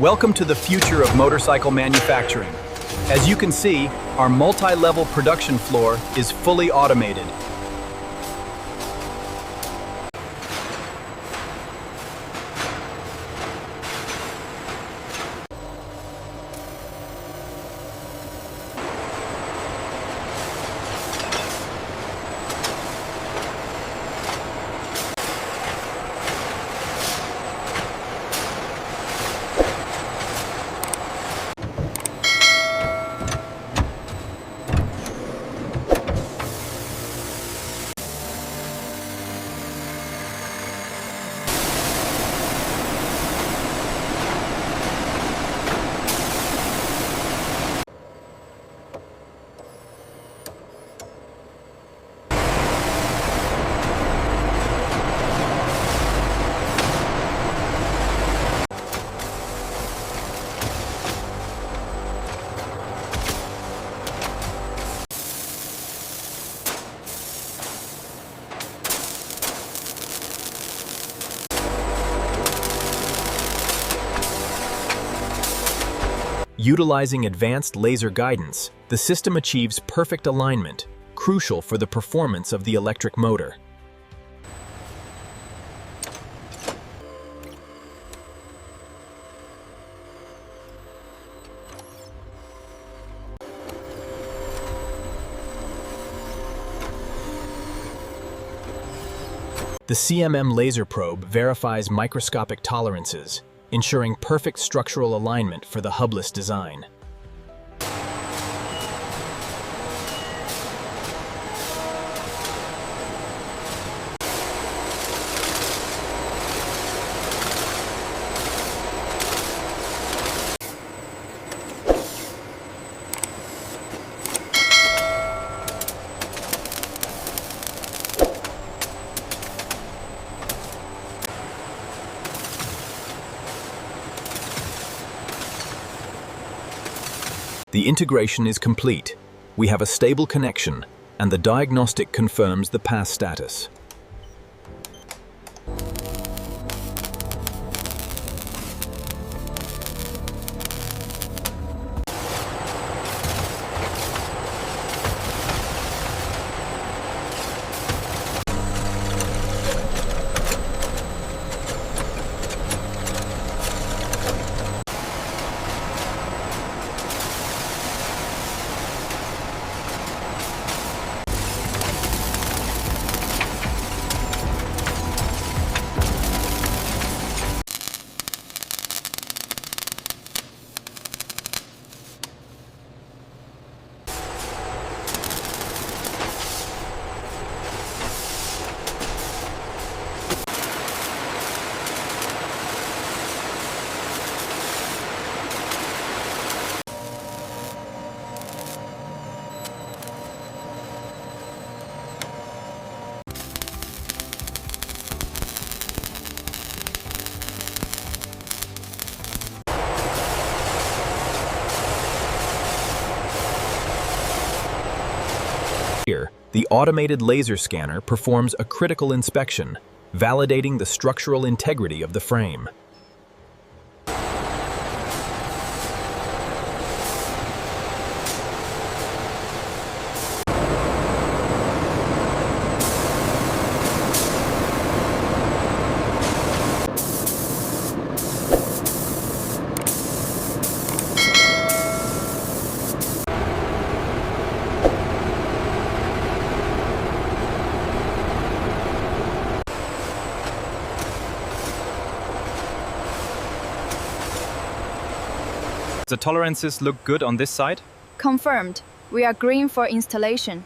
Welcome to the future of motorcycle manufacturing. As you can see, our multi-level production floor is fully automated. Utilizing advanced laser guidance, the system achieves perfect alignment, crucial for the performance of the electric motor. The CMM laser probe verifies microscopic tolerances, ensuring perfect structural alignment for the Hubless design. The integration is complete. We have a stable connection, and the diagnostic confirms the pass status. Here, the automated laser scanner performs a critical inspection, validating the structural integrity of the frame. The tolerances look good on this side. Confirmed. We are green for installation.